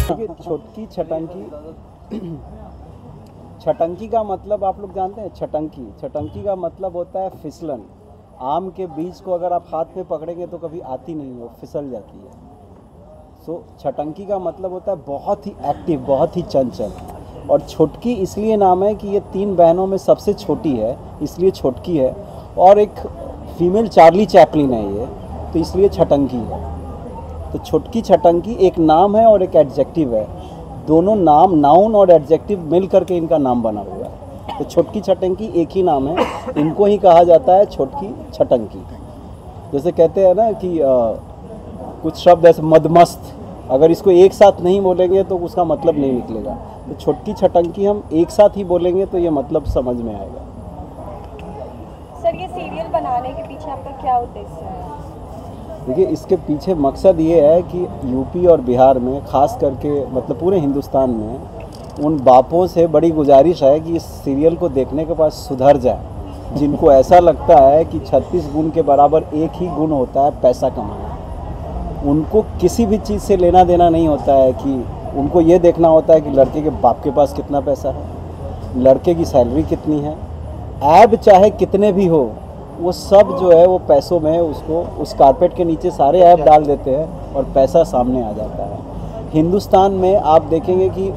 देखिए छोटकी छटंकी छटंकी का मतलब आप लोग जानते हैं। छटंकी का मतलब होता है फिसलन। आम के बीज को अगर आप हाथ में पकड़ेंगे तो कभी आती नहीं, वो फिसल जाती है। सो छटंकी का मतलब होता है बहुत ही एक्टिव, बहुत ही चंचल। और छोटकी इसलिए नाम है कि ये 3 बहनों में सबसे छोटी है, इसलिए छोटकी है। और एक फीमेल चार्ली चैपलिन है ये, तो इसलिए छटंकी है। तो छोटकी छटंकी एक नाम है और एक एडजेक्टिव है। दोनों नाम, नाउन और एडजेक्टिव मिल करके इनका नाम बना हुआ है। तो छोटकी छटंकी एक ही नाम है, इनको ही कहा जाता है छोटकी छटंकी। जैसे कहते हैं ना कि कुछ शब्द ऐसे मदमस्त, अगर इसको एक साथ नहीं बोलेंगे तो उसका मतलब नहीं निकलेगा। तो छोटकी छटंकी हम एक साथ ही बोलेंगे तो ये मतलब समझ में आएगा। सर, ये सीरियल बनाने के पीछे आपका क्या उद्देश्य है? देखिए, इसके पीछे मकसद ये है कि यूपी और बिहार में, खास करके मतलब पूरे हिंदुस्तान में, उन बापों से बड़ी गुजारिश है कि इस सीरियल को देखने के बाद सुधर जाए, जिनको ऐसा लगता है कि 36 गुण के बराबर एक ही गुण होता है पैसा कमाना। उनको किसी भी चीज़ से लेना देना नहीं होता है। कि उनको ये देखना होता है कि लड़के के बाप के पास कितना पैसा है, लड़के की सैलरी कितनी है। ऐब चाहे कितने भी हो, वो सब जो है वो पैसों में, उसको उस कारपेट के नीचे सारे ऐप डाल देते हैं और पैसा सामने आ जाता है। हिंदुस्तान में आप देखेंगे कि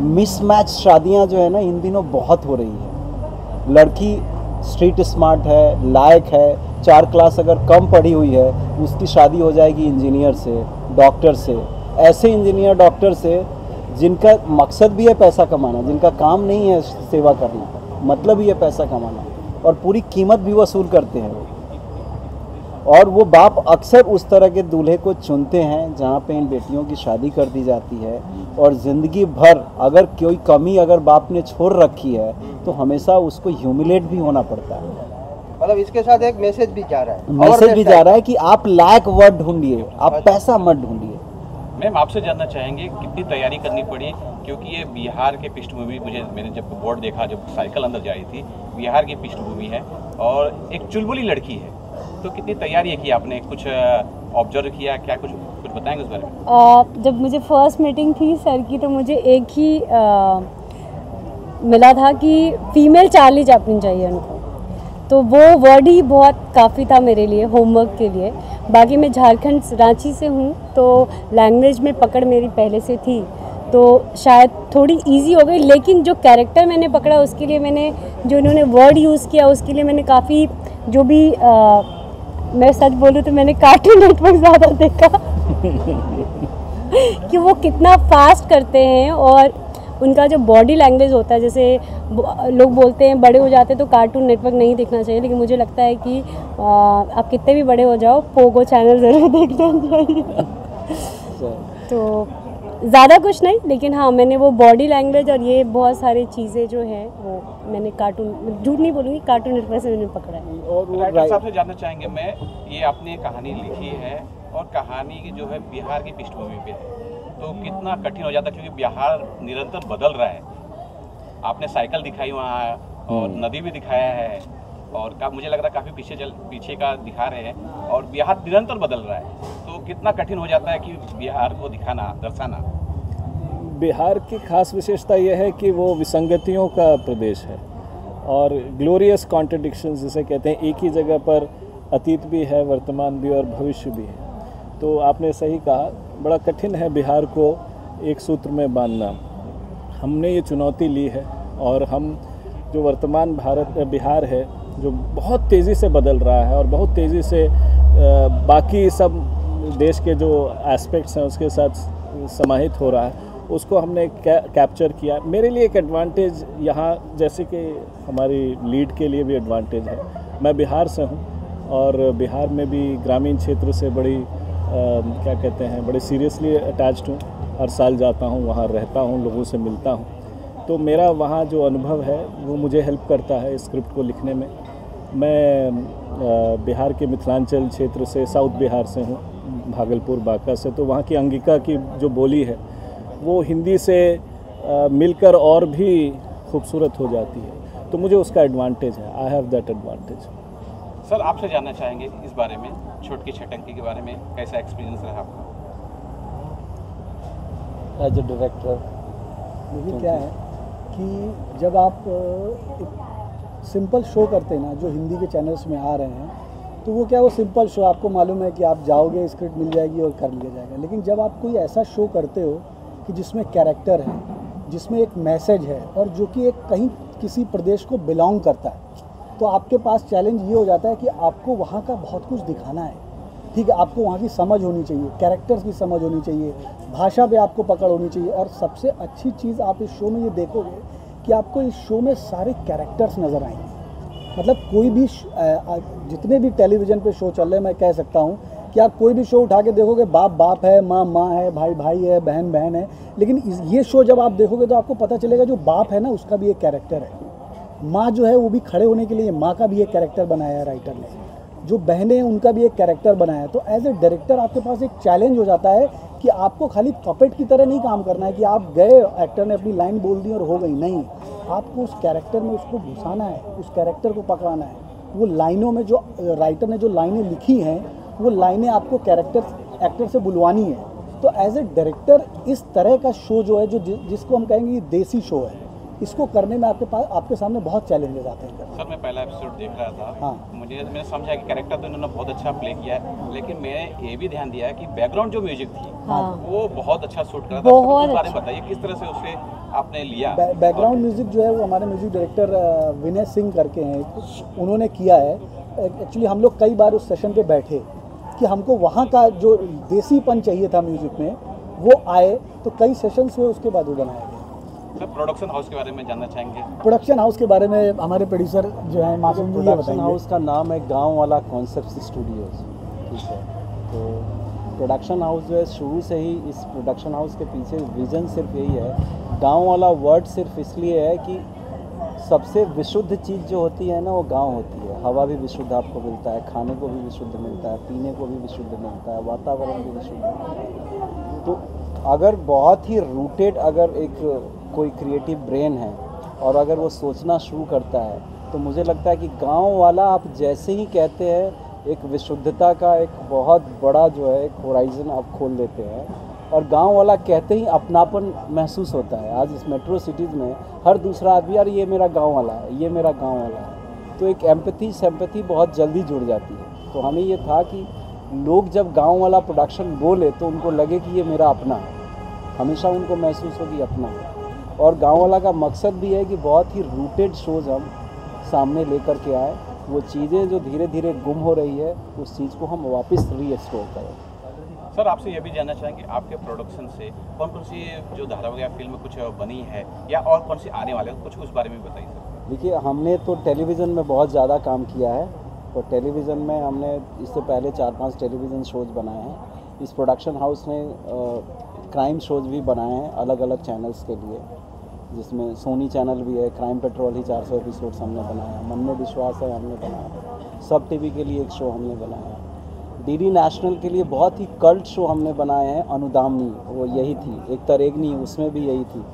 मिसमैच शादियां जो है ना इन दिनों बहुत हो रही है। लड़की स्ट्रीट स्मार्ट है, लायक है, 4 क्लास अगर कम पढ़ी हुई है, उसकी शादी हो जाएगी इंजीनियर से, डॉक्टर से। ऐसे इंजीनियर डॉक्टर से जिनका मकसद भी है पैसा कमाना, जिनका काम नहीं है सेवा करना, मतलब ही है पैसा कमाना, और पूरी कीमत भी वसूल करते हैं वो। और वो बाप अक्सर उस तरह के दूल्हे को चुनते हैं जहाँ पे इन बेटियों की शादी कर दी जाती है। और ज़िंदगी भर अगर कोई कमी अगर बाप ने छोड़ रखी है तो हमेशा उसको ह्यूमिलेट भी होना पड़ता है। मतलब इसके साथ एक मैसेज भी जा रहा है, मैसेज भी जा रहा है कि आप लायक वर्ड ढूंढिए, आप पैसा मत ढूंढिए। मैम, आपसे जानना चाहेंगे कितनी तैयारी करनी पड़ी, क्योंकि ये बिहार के पृष्ठभूमि, मैंने जब बोर्ड देखा, जब साइकिल अंदर जा रही थी, बिहार की पृष्ठभूमि है और एक चुलबुली लड़की है, तो कितनी तैयारी की आपने? कुछ ऑब्जर्व किया क्या? कुछ बताएंगे उस बारे में? जब मुझे फर्स्ट मीटिंग थी सर की, तो मुझे एक ही मिला था कि फीमेल चार्ली चैपलिन चाहिए उनको। तो वो वर्ड ही बहुत काफ़ी था मेरे लिए होमवर्क के लिए। बाकी मैं झारखंड रांची से हूँ, तो लैंग्वेज में पकड़ मेरी पहले से थी, तो शायद थोड़ी इजी हो गई। लेकिन जो कैरेक्टर मैंने पकड़ा, उसके लिए मैंने जो इन्होंने वर्ड यूज़ किया, उसके लिए मैंने काफ़ी जो भी मैं सच बोलूँ तो मैंने कार्टून नेटवर्क ज़्यादा देखा कि वो कितना फास्ट करते हैं और उनका जो बॉडी लैंग्वेज होता है। जैसे लोग बोलते हैं बड़े हो जाते तो कार्टून नेटवर्क नहीं देखना चाहिए, लेकिन मुझे लगता है कि आप कितने भी बड़े हो जाओ, पोगो चैनल ज़रूर देखना चाहिए। तो ज़्यादा कुछ नहीं, लेकिन हाँ, मैंने वो बॉडी लैंग्वेज और ये बहुत सारी चीज़ें जो हैं वो मैंने कार्टून, झूठ नहीं बोलूँगी, कार्टून नेटवर्क से मैंने पकड़ा है। और राइटर साहब से जानना चाहेंगे मैं, ये आपने कहानी लिखी है और कहानी की जो है बिहार की पृष्ठभूमि पे है, तो कितना कठिन हो जाता है, क्योंकि बिहार निरंतर बदल रहा है। आपने साइकिल दिखाई वहाँ और नदी भी दिखाया है, और मुझे लग रहा है काफ़ी पीछे का दिखा रहे हैं, और बिहार निरंतर बदल रहा है, तो कितना कठिन हो जाता है कि बिहार को दिखाना, दर्शाना? बिहार की खास विशेषता यह है कि वो विसंगतियों का प्रदेश है और ग्लोरियस कॉन्ट्रडिक्शंस जिसे कहते हैं। एक ही जगह पर अतीत भी है, वर्तमान भी और भविष्य भी है। तो आपने सही कहा, बड़ा कठिन है बिहार को एक सूत्र में बांधना। हमने ये चुनौती ली है और हम जो वर्तमान बिहार है, जो बहुत तेज़ी से बदल रहा है और बहुत तेज़ी से बाकी सब देश के जो एस्पेक्ट्स हैं उसके साथ समाहित हो रहा है, उसको हमने कैप्चर किया। मेरे लिए एक एडवांटेज यहाँ, जैसे कि हमारी लीड के लिए भी एडवांटेज है, मैं बिहार से हूँ और बिहार में भी ग्रामीण क्षेत्र से बड़ी क्या कहते हैं, बड़े सीरियसली अटैच्ड हूँ। हर साल जाता हूँ, वहाँ रहता हूँ, लोगों से मिलता हूँ, तो मेरा वहाँ जो अनुभव है वो मुझे हेल्प करता है स्क्रिप्ट को लिखने में। मैं बिहार के मिथिलांचल क्षेत्र से, साउथ बिहार से हूँ, भागलपुर बांका से, तो वहाँ की अंगिका की जो बोली है वो हिंदी से मिलकर और भी खूबसूरत हो जाती है, तो मुझे उसका एडवांटेज है। I have that advantage. Sir, आपसे जानना चाहेंगे इस बारे में, छोटकी छटंकी के बारे में, कैसा एक्सपीरियंस रहा आपका? As a director. देखिए क्या है कि जब आप एक सिंपल शो करते हैं ना, जो हिंदी के चैनल्स में आ रहे हैं, तो वो क्या, वो सिंपल शो आपको मालूम है कि आप जाओगे, स्क्रिप्ट मिल जाएगी और कर लिया जाएगा। लेकिन जब आप कोई ऐसा शो करते हो कि जिसमें कैरेक्टर है, जिसमें एक मैसेज है, और जो कि एक कहीं किसी प्रदेश को बिलोंग करता है, तो आपके पास चैलेंज ये हो जाता है कि आपको वहाँ का बहुत कुछ दिखाना है। ठीक है, आपको वहाँ की समझ होनी चाहिए, कैरेक्टर्स की समझ होनी चाहिए, भाषा पे आपको पकड़ होनी चाहिए। और सबसे अच्छी चीज़ आप इस शो में ये देखोगे कि आपको इस शो में सारे कैरेक्टर्स नज़र आएंगे। मतलब कोई भी जितने भी टेलीविज़न पे शो चल रहे हैं, मैं कह सकता हूँ कि आप कोई भी शो उठा के देखोगे, बाप बाप है, माँ माँ है, भाई भाई है, बहन बहन है। लेकिन ये शो जब आप देखोगे तो आपको पता चलेगा जो बाप है ना, उसका भी एक कैरेक्टर है, माँ जो है वो भी खड़े होने के लिए माँ का भी एक कैरेक्टर बनाया है राइटर ने, जो बहनें हैं उनका भी एक कैरेक्टर बनाया है। तो एज ए डायरेक्टर आपके पास एक चैलेंज हो जाता है कि आपको खाली पपेट की तरह नहीं काम करना है कि आप गए, एक्टर ने अपनी लाइन बोल दी और हो गई, नहीं, आपको उस कैरेक्टर में उसको घुसाना है, उस कैरेक्टर को पकड़ाना है। वो लाइनों में जो राइटर ने जो लाइनें लिखी हैं, वो लाइनें आपको एक्टर से बुलवानी है। तो एज ए डायरेक्टर इस तरह का शो जो है, जो जिसको हम कहेंगे ये देसी शो है, इसको करने में आपके सामने बहुत चैलेंजेस आते हैं। सर मैं पहला एपिसोड देख रहा था, हाँ, मैंने समझा कि कैरेक्टर तो इन्होंने बहुत अच्छा प्ले किया है, लेकिन मैंने ये भी ध्यान दिया है कि बैकग्राउंड जो म्यूजिक थी, हाँ, वो बहुत अच्छा शूट करा था। बहुत उस बारे में बताइए किस तरह से उसे आपने लिया। बैकग्राउंड म्यूजिक जो है वो हमारे म्यूजिक डायरेक्टर विनय सिंह करके हैं, उन्होंने किया है। एक्चुअली हम लोग कई बार उस सेशन पे बैठे कि हमको वहाँ का जो देसीपन चाहिए था म्यूजिक में, वो आए, तो कई सेशंस हुए, उसके बाद वो बनाया गया। सर प्रोडक्शन हाउस के बारे में जानना चाहेंगे। प्रोडक्शन हाउस के बारे में हमारे प्रोड्यूसर जो है मासूम जी, ये प्रोडक्शन बताएंगे। हाउस का नाम है गांव वाला कॉन्सेप्ट स्टूडियोज। ठीक है, तो प्रोडक्शन हाउस जो है शुरू से ही, इस प्रोडक्शन हाउस के पीछे विज़न सिर्फ यही है। गांव वाला वर्ड सिर्फ इसलिए है कि सबसे विशुद्ध चीज़ जो होती है ना, वो गांव होती है। हवा भी विशुद्ध आपको मिलता है, खाने को भी विशुद्ध मिलता है, पीने को भी विशुद्ध मिलता है, वातावरण भी विशुद्ध मिलता है। तो अगर बहुत ही रूटेड अगर एक कोई क्रिएटिव ब्रेन है और अगर वो सोचना शुरू करता है, तो मुझे लगता है कि गांव वाला आप जैसे ही कहते हैं, एक विशुद्धता का एक बहुत बड़ा जो है एक होराइजन आप खोल देते हैं। और गांव वाला कहते ही अपनापन महसूस होता है। आज इस मेट्रो सिटीज़ में हर दूसरा आदमी, यार ये मेरा गांव वाला है, ये मेरा गांव वाला है, तो एक एम्पैथी सिंपैथी बहुत जल्दी जुड़ जाती है। तो हमें ये था कि लोग जब गांव वाला प्रोडक्शन बोले तो उनको लगे कि ये मेरा अपना है, हमेशा उनको महसूस हो कि अपना है। और गांव वाला का मकसद भी है कि बहुत ही रूटेड शोज़ हम सामने लेकर के आए, वो चीज़ें जो धीरे धीरे गुम हो रही है, उस चीज़ को हम वापस रीएक्सप्लोर करें। सर आपसे ये भी जानना चाहेंगे, आपके प्रोडक्शन से कौन कौन सी जो धारावाहिक या फिल्म कुछ बनी है या और कौन सी आने वाले हैं, कुछ उस बारे में बताइए सर। देखिए, हमने तो टेलीविज़न में बहुत ज़्यादा काम किया है, और टेलीविज़न में हमने इससे पहले 4-5 टेलीविज़न शोज़ बनाए हैं। इस प्रोडक्शन हाउस ने क्राइम शोज़ भी बनाए हैं अलग अलग चैनल्स के लिए, जिसमें सोनी चैनल भी है, क्राइम पेट्रोल ही 400 एपिसोड्स हमने बनाया, मन में विश्वास है हमने बनाया, सब टीवी के लिए एक शो हमने बनाया, डीडी नेशनल के लिए बहुत ही कल्ट शो हमने बनाए हैं, अनुदामनी, वो यही थी, एक तरेगनी, उसमें भी यही थी,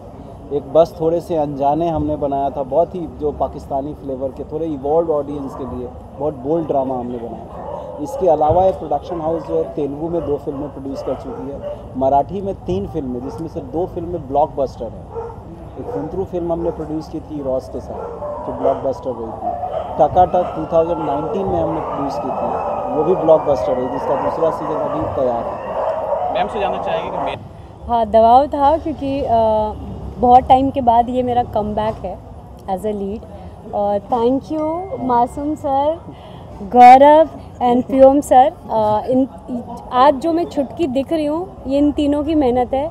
एक बस थोड़े से अनजाने हमने बनाया था, बहुत ही जो पाकिस्तानी फ्लेवर के, थोड़े इवॉल्व ऑडियंस के लिए बहुत बोल्ड ड्रामा हमने बनाया। इसके अलावा एक प्रोडक्शन हाउस जो है तेलुगु में 2 फिल्में प्रोड्यूस कर चुकी है, मराठी में 3 फिल्में, जिसमें से 2 फिल्में ब्लॉकबस्टर हैं। एक फुंतरू फिल्म हमने प्रोड्यूस की थी रॉस के साथ, जो ब्लॉकबस्टर गई थी। टकाटक 2019 में हमने प्रोड्यूस की थी, वो भी ब्लॉकबस्टर है, जिसका दूसरा सीजन अभी तैयार है। मैम से जानना चाहेंगे कि मैं हाँ, दबाव था क्योंकि बहुत टाइम के बाद ये मेरा कमबैक है एज अ लीड। और थैंक यू मासूम सर, गौरव एंड प्योम सर। आज जो मैं छुटकी दिख रही हूँ, ये इन तीनों की मेहनत है,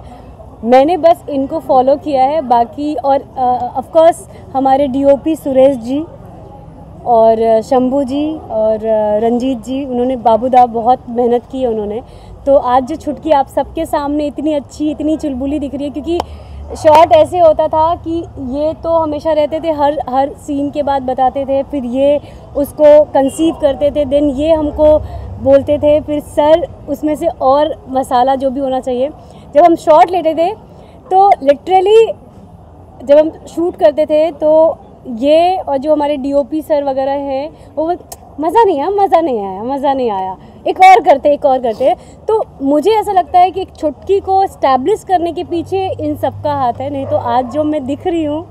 मैंने बस इनको फॉलो किया है। बाकी और ऑफ कोर्स हमारे डीओपी सुरेश जी और शंभू जी और रंजीत जी, उन्होंने बाबूदा बहुत मेहनत की है उन्होंने। तो आज जो छुटकी आप सबके सामने इतनी अच्छी, इतनी चुलबुली दिख रही है, क्योंकि शॉट ऐसे होता था कि ये तो हमेशा रहते थे, हर सीन के बाद बताते थे, फिर ये उसको कंसीव करते थे, देन ये हमको बोलते थे, फिर सर उसमें से और मसाला जो भी होना चाहिए। जब हम शॉट लेते थे तो लिटरली जब हम शूट करते थे तो ये और जो हमारे डीओपी सर वगैरह हैं, वो मज़ा नहीं आया, एक और करते। तो मुझे ऐसा लगता है कि एक छुटकी को इस्टेब्लिश करने के पीछे इन सबका हाथ है, नहीं तो आज जो मैं दिख रही हूँ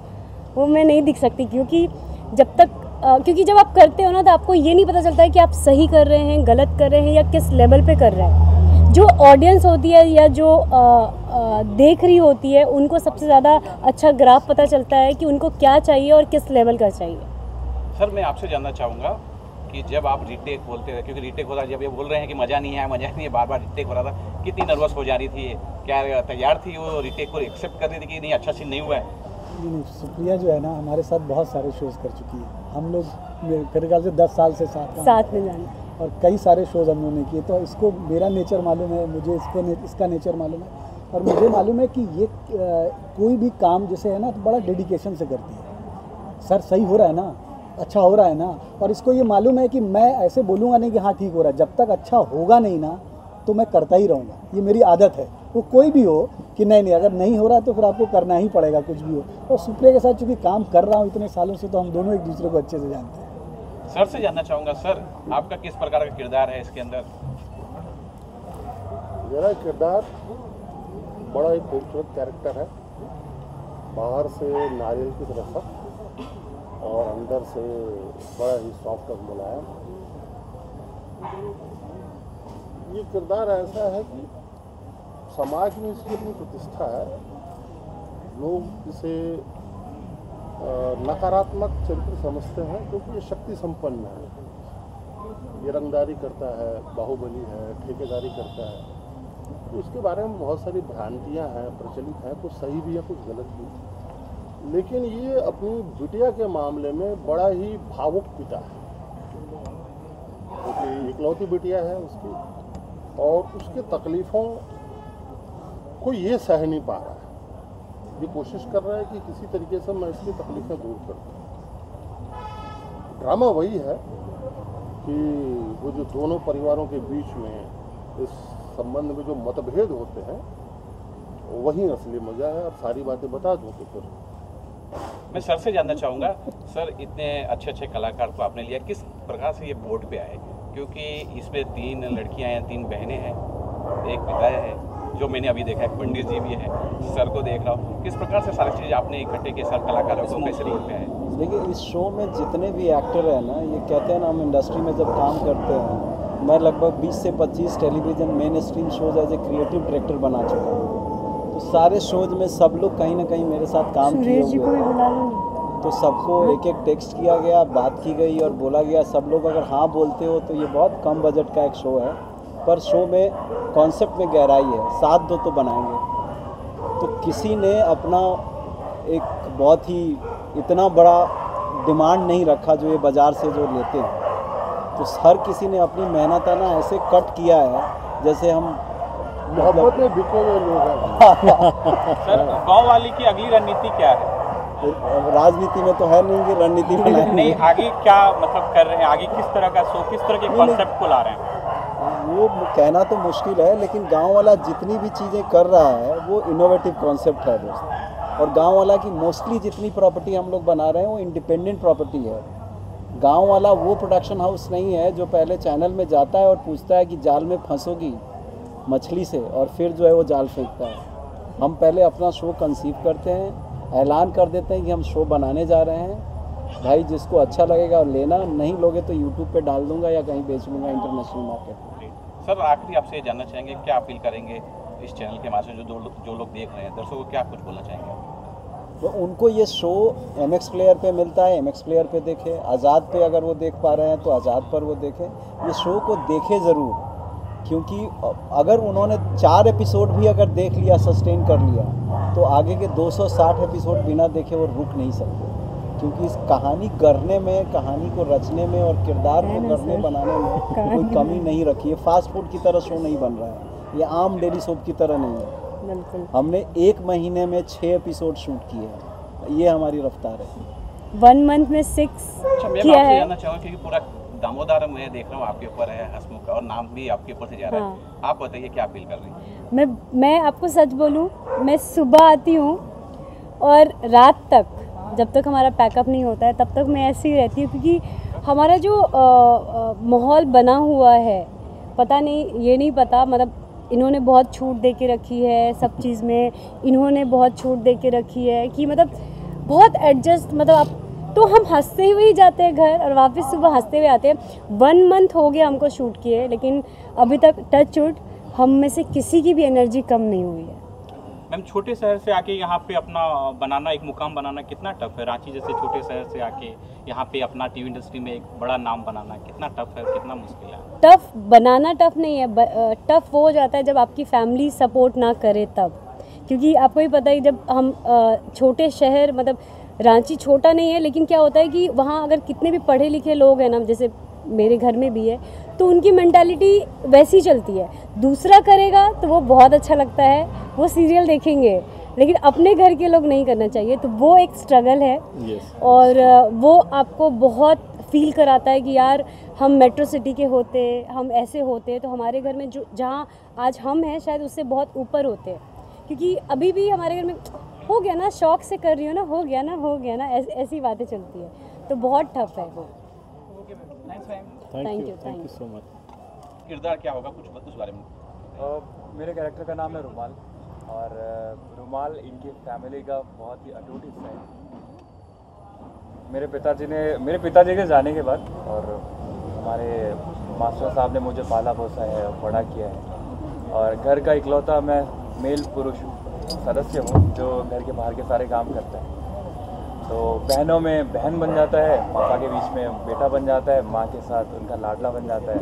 वो मैं नहीं दिख सकती, क्योंकि जब आप करते हो ना तो आपको ये नहीं पता चलता है कि आप सही कर रहे हैं, गलत कर रहे हैं या किस लेवल पे कर रहे हैं। जो ऑडियंस होती है या जो देख रही होती है उनको सबसे ज़्यादा अच्छा ग्राफ पता चलता है कि उनको क्या चाहिए और किस लेवल का चाहिए। सर मैं आपसे जानना चाहूँगा कि जब आप रीटेक बोलते थे, क्योंकि रीटेक होता है, जब ये बोल रहे हैं कि मज़ा नहीं है, बार बार रीटेक हो रहा था, कितनी नर्वस हो जा रही थी, क्या तैयार थी वो रीटेक को एक्सेप्ट कर रही थी कि नहीं अच्छा सीन नहीं हुआ है? नहीं, सुप्रिया जो है ना हमारे साथ बहुत सारे शोज़ कर चुकी है। हम लोग मेरे ख्याल से 10 साल से साथ में जाना और कई सारे शोज़ हम लोगों ने किए, तो इसको मेरा नेचर मालूम है, मुझे इसका नेचर मालूम है, और मुझे मालूम है कि ये कोई भी काम जैसे है ना तो बड़ा डेडिकेशन से करती है। सर सही हो रहा है ना, अच्छा हो रहा है ना, और इसको ये मालूम है कि मैं ऐसे बोलूँगा नहीं कि हाँ ठीक हो रहा है, जब तक अच्छा होगा नहीं ना तो मैं करता ही रहूँगा। ये मेरी आदत है, वो कोई भी हो कि नहीं अगर नहीं हो रहा तो फिर आपको करना ही पड़ेगा, कुछ भी हो। और सुप्रिया के साथ चूँकि काम कर रहा हूँ इतने सालों से, तो हम दोनों एक दूसरे को अच्छे से जानते हैं। सर से जानना चाहूँगा, सर आपका किस प्रकार का किरदार है इसके अंदर? मेरा किरदार बड़ा ही खूबसूरत कैरेक्टर है, बाहर से नारियल की तरह सख्त और अंदर से बड़ा ही सॉफ्ट और मुलायम। ये किरदार ऐसा है कि समाज में इसकी अपनी प्रतिष्ठा है, लोग इसे नकारात्मक चरित्र समझते हैं क्योंकि ये शक्ति संपन्न है, ये रंगदारी करता है, बाहुबली है, ठेकेदारी करता है। तो इसके बारे में बहुत सारी भ्रांतियां हैं, प्रचलित हैं, कुछ सही भी है कुछ गलत भी। लेकिन ये अपनी बिटिया के मामले में बड़ा ही भावुक पिता है, क्योंकि इकलौती बिटिया है उसकी, और उसके तकलीफ़ों को ये सह नहीं पा रहा है। ये कोशिश कर रहा है कि किसी तरीके से मैं इसकी तकलीफ़ें दूर कर दूँ। ड्रामा वही है कि वो जो दोनों परिवारों के बीच में इस संबंध में जो मतभेद होते हैं वही असली मज़ा है। अब सारी बातें बता दूँ तो फिर मैं सर से जानना चाहूँगा, सर इतने अच्छे कलाकार को आपने लिया, किस प्रकार से ये बोर्ड पे आए? क्योंकि इसमें 3 लड़कियाँ हैं, 3 बहनें हैं, एक पिता है, जो मैंने अभी देखा है पंडित जी भी है, सर को देख रहा हूँ, किस प्रकार से सारी चीज़ें आपने इकट्ठे के साथ कलाकारों को कैसे रोल पे आए? देखिए इस शो में जितने भी एक्टर हैं ना, ये कहते हैं ना हम इंडस्ट्री में जब काम करते हैं, मैं लगभग 20 से 25 television main stream shows as a creative director बना चुका हूँ। तो सारे शोज में सब लोग कहीं ना कहीं मेरे साथ काम किए हुए, तो सबको एक एक टेक्स्ट किया गया, बात की गई और बोला गया। सब लोग अगर हाँ बोलते हो तो ये बहुत कम बजट का एक शो है, पर शो में कॉन्सेप्ट में गहराई है, साथ दो तो बनाएंगे। तो किसी ने अपना एक बहुत ही इतना बड़ा डिमांड नहीं रखा जो ये बाज़ार से जो लेते हैं, तो हर किसी ने अपनी मेहनत है ना ऐसे कट किया है जैसे हम मोहब्बत में बिके हुए लोग हैं। सर गाँव वाली की अगली रणनीति क्या है? राजनीति में तो है नहीं कि रणनीति बनाएंगे, नहीं आगे क्या मतलब कर रहे हैं, आगे किस तरह का शो, किस तरह के कॉन्सेप्ट को ला रहे हैं? वो कहना तो मुश्किल है, लेकिन गांव वाला जितनी भी चीज़ें कर रहा है वो इनोवेटिव कॉन्सेप्ट है दोस्त। और गांव वाला की मोस्टली जितनी प्रॉपर्टी हम लोग बना रहे हैं वो इंडिपेंडेंट प्रॉपर्टी है। गांव वाला वो प्रोडक्शन हाउस नहीं है जो पहले चैनल में जाता है और पूछता है कि जाल में फंसोगी मछली से, और फिर जो है वो जाल फेंकता है। हम पहले अपना शो कंसीव करते हैं, ऐलान कर देते हैं कि हम शो बनाने जा रहे हैं, भाई जिसको अच्छा लगेगा लेना, नहीं लोगे तो यूट्यूब पे डाल दूंगा या कहीं बेच लूँगा इंटरनेशनल मार्केट में। सर आखिरी आपसे ये जानना चाहेंगे, क्या अपील करेंगे इस चैनल के माध्यम से जो लोग देख रहे हैं, दर्शकों को क्या कुछ बोलना चाहेंगे? तो उनको ये शो MX प्लेयर पे मिलता है, MX प्लेयर पे देखें, आज़ाद पे अगर वो देख पा रहे हैं तो आज़ाद पर वो देखें। ये शो को देखें ज़रूर, क्योंकि अगर उन्होंने 4 एपिसोड भी अगर देख लिया, सस्टेन कर लिया, तो आगे के 260 एपिसोड बिना देखे वो रुक नहीं सकते। क्योंकि इस कहानी करने में, कहानी को रचने में और किरदार को करने बनाने में कोई कमी नहीं रखी है। फास्ट फूड की तरह शो नहीं बन रहा है, ये आम डेली सोप की तरह नहीं है। बिल्कुल, हमने 1 महीने में 6 एपिसोड शूट किए हैं, ये हमारी रफ्तार है। 1 मंथ में 6 मैं किया आपसे है। जानना चाहूँगा क्योंकि पूरा दामोदर मैं देख रहा हूँ आपके ऊपर है, हंसमुख और नाम भी आपके ऊपर से जा रहा है। आप बताइए क्या अपील कर रही हैं? मैं आपको सच बोलूं, मैं सुबह आती हूँ और रात तक, जब तक हमारा पैकअप नहीं होता है तब तक मैं ऐसे ही रहती हूँ, क्योंकि हमारा जो माहौल बना हुआ है पता नहीं, ये नहीं पता, मतलब इन्होंने बहुत छूट दे के रखी है सब चीज़ में, इन्होंने बहुत छूट दे के रखी है कि मतलब बहुत एडजस्ट, मतलब आप तो हम हंसते हुए ही जाते हैं घर और वापस सुबह हंसते हुए आते हैं। 1 मंथ हो गया हमको शूट किए, लेकिन अभी तक टच वुड हम में से किसी की भी एनर्जी कम नहीं हुई है। मैम, छोटे शहर से आके यहाँ पे अपना बनाना, एक मुकाम बनाना कितना टफ है? रांची जैसे छोटे शहर से आके यहाँ पे अपना टीवी इंडस्ट्री में एक बड़ा नाम बनाना कितना टफ है, कितना मुश्किल है? टफ बनाना टफ नहीं है, टफ वो हो जाता है जब आपकी फैमिली सपोर्ट ना करे तब, क्योंकि आपको ही पता है जब हम छोटे शहर, मतलब रांची छोटा नहीं है, लेकिन क्या होता है कि वहाँ अगर कितने भी पढ़े लिखे लोग हैं ना, जैसे मेरे घर में भी है, तो उनकी मेंटालिटी वैसी चलती है। दूसरा करेगा तो वो बहुत अच्छा लगता है, वो सीरियल देखेंगे, लेकिन अपने घर के लोग नहीं करना चाहिए, तो वो एक स्ट्रगल है। और वो आपको बहुत फील कराता है कि यार हम मेट्रो सिटी के होते, हम ऐसे होते तो हमारे घर में जो जहाँ आज हम हैं शायद उससे बहुत ऊपर होते, क्योंकि अभी भी हमारे घर में हो गया ना, शौक से कर रही हो ना, हो गया ना, ऐसी बातें चलती है, तो बहुत टफ है वो। Thank you so much. किरदार क्या होगा, कुछ उस बारे में? मेरे कैरेक्टर का नाम है रुमाल, और रुमाल इनकी फैमिली का बहुत ही अटूट हिस्सा है। मेरे पिताजी के जाने के बाद और हमारे मास्टर साहब ने मुझे पाला पोसा है और बड़ा किया है, और घर का इकलौता मैं मेल पुरुष सदस्य हूँ जो घर के बाहर के सारे काम करता है। तो बहनों में बहन बन जाता है, पापा के बीच में बेटा बन जाता है, माँ के साथ उनका लाडला बन जाता है,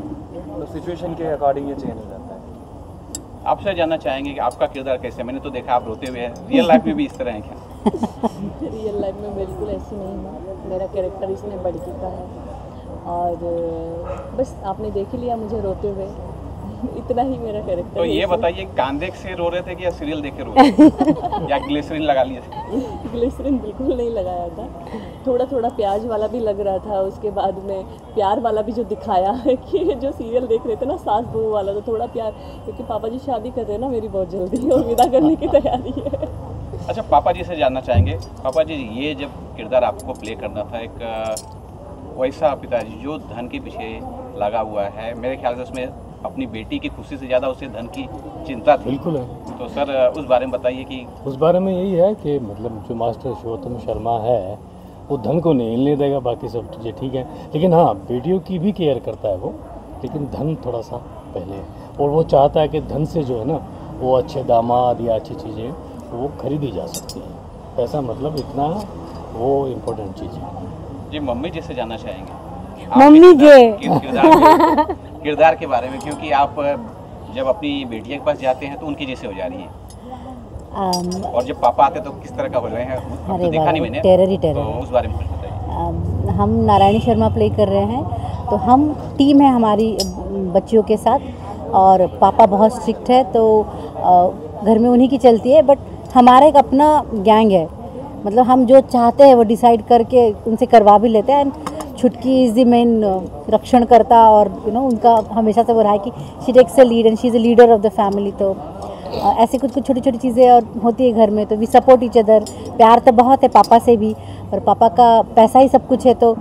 तो सिचुएशन के अकॉर्डिंग ये चेंज हो जाता है। आपसे जानना चाहेंगे कि आपका किरदार कैसे? मैंने तो देखा आप रोते हुए हैं, रियल लाइफ में भी इस तरह है क्या? रियल लाइफ में बिल्कुल ऐसी नहीं है, मेरा कैरेक्टर इसमें बड़की का है, और बस आपने देख ही लिया मुझे रोते हुए, इतना ही मेरा कैरेक्टर। तो ये बताइए, कांदे से रो रहे थे कि या सीरियल देख के रो रहे थे या ग्लिसरीन लगा लिए थे? ग्लिसरीन बिल्कुल नहीं लगाया था, थोड़ा थोड़ा प्याज वाला भी लग रहा था, उसके बाद में प्यार वाला भी जो दिखाया है कि जो सीरियल देख रहे थे ना सास बहू वाला, तो थोड़ा प्यार, क्योंकि पापा जी शादी कर रहे हैं ना मेरी बहुत जल्दी, और विदा करने की तैयारी है। अच्छा, पापा जी से जानना चाहेंगे, पापा जी ये जब किरदार आपको प्ले करना था, एक वैसा पिताजी जो धन के पीछे लगा हुआ है, मेरे ख्याल से उसमें अपनी बेटी की खुशी से ज़्यादा उसे धन की चिंता थी। बिल्कुल है। तो सर उस बारे में बताइए कि उस बारे में यही है कि मतलब जो मास्टर शिवोत्तम शर्मा है वो धन को नहीं हिलने देगा, बाकी सब चीज़ें ठीक है, लेकिन हाँ बेटियों की भी केयर करता है वो, लेकिन धन थोड़ा सा पहले है। और वो चाहता है कि धन से जो है ना वो अच्छे दामाद या अच्छी चीज़ें वो खरीदी जा सकती हैं, पैसा मतलब इतना वो इम्पोर्टेंट चीज़ है। जी, मम्मी जी से जानना चाहेंगे मम्मी किरदार के बारे में, क्योंकि आप जब अपनी बेटियों के पास जाते हैं तो उनकी जैसे हो जा रही हैं, और जब पापा आते तो किस तरह का हो रहे हैं, तो देखा नहीं मैंने, टेरर ही टेरर। तो उस बारे में कुछ बताइए। हम नारायणी शर्मा प्ले कर रहे हैं, तो हम टीम है हमारी बच्चियों के साथ, और पापा बहुत स्ट्रिक्ट है तो घर में उन्हीं की चलती है, बट हमारा एक अपना गैंग है, मतलब हम जो चाहते हैं वो डिसाइड करके उनसे करवा भी लेते हैं। छुटकी इज़ द मेन रक्षण करता, और उनका हमेशा से वो रहा है कि she takes a lead and she is a leader of the family. तो ऐसे कुछ छोटी छोटी चीज़ें और होती है घर में, तो वी सपोर्ट ईच अदर। प्यार तो बहुत है पापा से भी, और पापा का पैसा ही सब कुछ है, तो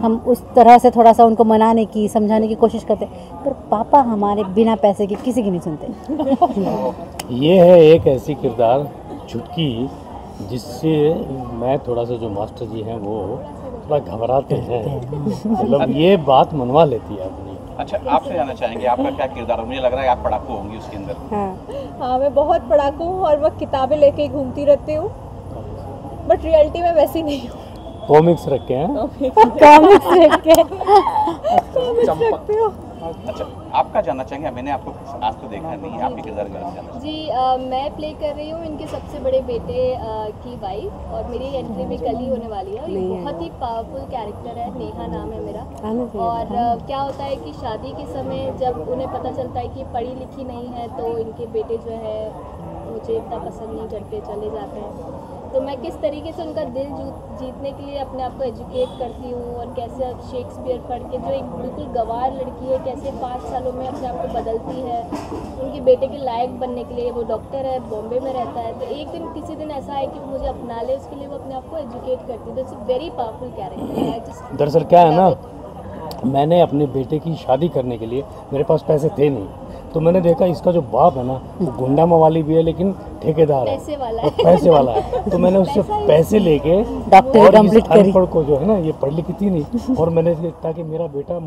हम उस तरह से थोड़ा सा उनको मनाने की समझाने की कोशिश करते हैं, पर पापा हमारे बिना पैसे के किसी की नहीं सुनते। ये है एक ऐसी किरदार छुटकी जिससे मैं थोड़ा सा, जो मास्टर जी हैं वो थोड़ा घबराते हैं, मतलब ये बात मनवा लेती है अपनी। अच्छा, आपसे जानना चाहेंगे आपका क्या किरदार है? मुझे लग रहा है आप पढ़ाकू होंगी उसके अंदर। हाँ, मैं बहुत पढ़ाकू हूँ और वह किताबें लेके घूमती रहती हूँ, बट रियलिटी में वैसी नहीं हूँ। कॉमिक्स रखे हैं, कॉमिक्स रखे हो। अच्छा, आपका जानना चाहेंगे, मैंने आपको आज तो देखा नहीं है, आपके किरदार के बारे में जानना जी। मैं प्ले कर रही हूँ इनके सबसे बड़े बेटे की वाइफ, और मेरी एंट्री भी कल ही होने वाली है। ये बहुत ही पावरफुल कैरेक्टर है, नेहा नाम है मेरा। और क्या होता है कि शादी के समय जब उन्हें पता चलता है कि पढ़ी लिखी नहीं है, तो इनके बेटे जो है मुझे इतना पसंद नहीं करते, चले जाते हैं। तो मैं किस तरीके से उनका दिल जीतने के लिए अपने आप को एजुकेट करती हूँ, और कैसे शेक्सपियर पढ़ के, जो एक बिल्कुल गंवार लड़की है, कैसे 5 सालों में अपने आप को बदलती है उनके बेटे के लायक बनने के लिए। वो डॉक्टर है, बॉम्बे में रहता है, तो एक दिन किसी दिन ऐसा है कि वो मुझे अपना ले, उसके लिए वो अपने आप को एजुकेट करती है। तो it's a very powerful character. दरअसल क्या है ना, मैंने अपने बेटे की शादी करने के लिए, मेरे पास पैसे थे नहीं, तो मैंने देखा इसका जो बाप है ना वो गुंडा मवाली भी है लेकिन ठेकेदार है, पैसे वाला है। तो मैंने उससे पैसे लेके डॉक्टरी कंप्लीट करी। अनपढ़ को जो है ना, ये पढ़ लिखी थी नहीं, और मैंने ताकि मेरा बेटा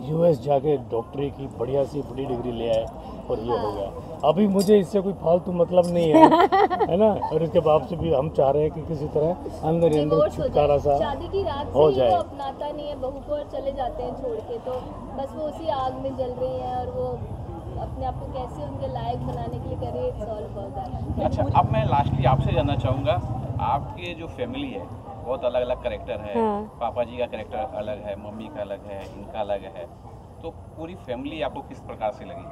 US जाके डॉक्टरी की बढ़िया सी बड़ी डिग्री ले आए, और ये हो गया। अभी मुझे इससे कोई फालतू मतलब नहीं है ना। और इसके बाप से भी हम चाह रहे हैं कि किसी तरह अंदर ही अंदर छुटकारा सा शादी की रात हो से जाए। वो अपनाता नहीं है बहू को और चले जाते हैं छोड़ के, तो बस वो उसी आग में जल रही है और वो अपने आप को कैसे उनके लायक बनाने के लिए कर रही है। It's all about that. अच्छा, अब मैं लास्टली आपसे जानना चाहूँगा, आपके जो फैमिली है बहुत अलग अलग कैरेक्टर है। पापा जी का कैरेक्टर अलग है, मम्मी का अलग है, इनका अलग है, तो पूरी फैमिली आपको किस प्रकार से लगी?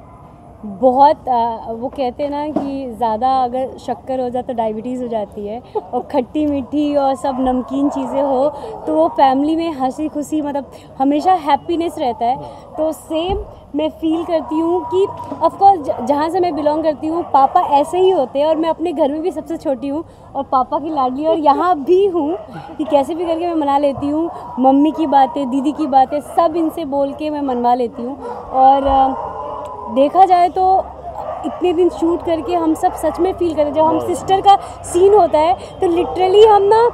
बहुत वो कहते हैं ना कि ज़्यादा अगर शक्कर हो जाए तो डायबिटीज़ हो जाती है, और खट्टी मीठी और सब नमकीन चीज़ें हो तो वो फैमिली में हंसी खुशी, मतलब हमेशा हैप्पीनेस रहता है। तो सेम मैं फील करती हूँ कि ऑफ कोर्स जहाँ से मैं बिलोंग करती हूँ पापा ऐसे ही होते हैं, और मैं अपने घर में भी सबसे छोटी हूँ और पापा की लाडली, और यहाँ भी हूँ कि कैसे भी करके मैं मना लेती हूँ। मम्मी की बातें, दीदी की बातें, सब इनसे बोल के मैं मनवा लेती हूँ। और देखा जाए तो इतने दिन शूट करके हम सब सच में फील करते हैं, जब हम सिस्टर का सीन होता है तो लिटरली हम ना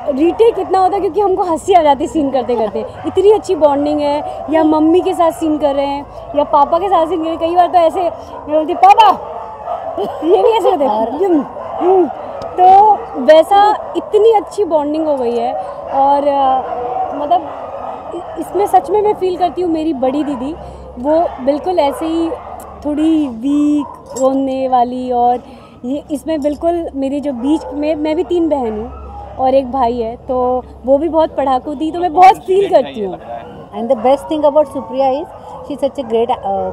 रीटेक इतना होता है क्योंकि हमको हंसी आ जाती है सीन करते करते, इतनी अच्छी बॉन्डिंग है। या मम्मी के साथ सीन कर रहे हैं या पापा के साथ सीन कर रहे हैं, कई बार तो ऐसे मैं बोलती पापा ये भी ऐसे होते हैं, तो वैसा इतनी अच्छी बॉन्डिंग हो गई है। और मतलब इसमें सच में मैं फील करती हूँ मेरी बड़ी दीदी वो बिल्कुल ऐसे ही थोड़ी वीक रोने वाली, और ये इसमें बिल्कुल मेरी जो बीच में, मैं भी 3 बहन हूँ और एक भाई है, तो वो भी बहुत पढ़ाकू थी, तो मैं बहुत फील करती हूँ। And the best thing about Supriya is she such a great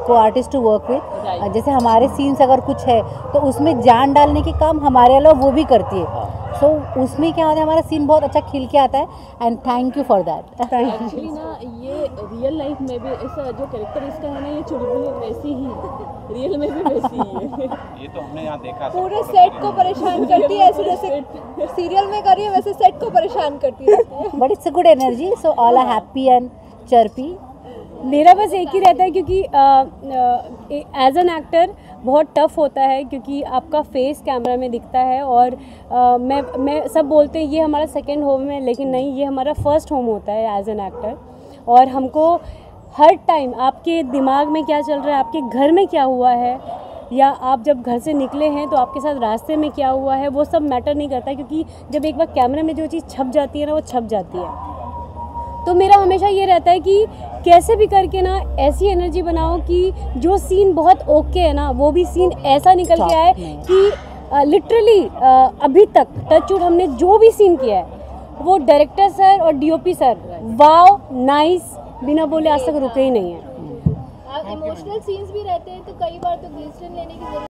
को आर्टिस्ट टू वर्क विद। जैसे हमारे सीन्स अगर कुछ है तो उसमें जान डालने के काम हमारे अलावा वो भी करती है। सो उसमें क्या होता है, हमारा सीन बहुत अच्छा खिल के आता है, and thank you for that. Actually ना ये रियल लाइफ में भी ऐसा जो कैरेक्टर इसका है ना, ये चुलबुली वैसी ही रियल में भी वैसी ही है। ये तो हमने यहाँ देखा, पूरे सेट को परेशान करती है, ऐसे जैसे सीरियल में कर रही है वैसे सेट को परेशान करती रहती है। But it's a good energy, so all are happy and chirpy. मेरा बस एक ही रहता है क्योंकि एज एन एक्टर बहुत टफ होता है, क्योंकि आपका फेस कैमरा में दिखता है, और मैं सब बोलते हैं ये हमारा सेकंड होम है, लेकिन नहीं, ये हमारा फर्स्ट होम होता है एज एन एक्टर। और हमको हर टाइम आपके दिमाग में क्या चल रहा है, आपके घर में क्या हुआ है, या आप जब घर से निकले हैं तो आपके साथ रास्ते में क्या हुआ है, वो सब मैटर नहीं करता, क्योंकि जब एक बार कैमरे में जो चीज़ छप जाती है ना, वो छप जाती है। तो मेरा हमेशा ये रहता है कि कैसे भी करके ना ऐसी एनर्जी बनाओ कि जो सीन बहुत ओके है ना, वो भी सीन ऐसा निकल के आए कि लिटरली अभी तक टचवुड हमने जो भी सीन किया है वो डायरेक्टर सर और DOP सर वाव नाइस बिना बोले आज तक रुके ही नहीं है। इमोशनल सीन्स भी रहते हैं तो कई बार तो ग्लिसरीन लेने की जरूरत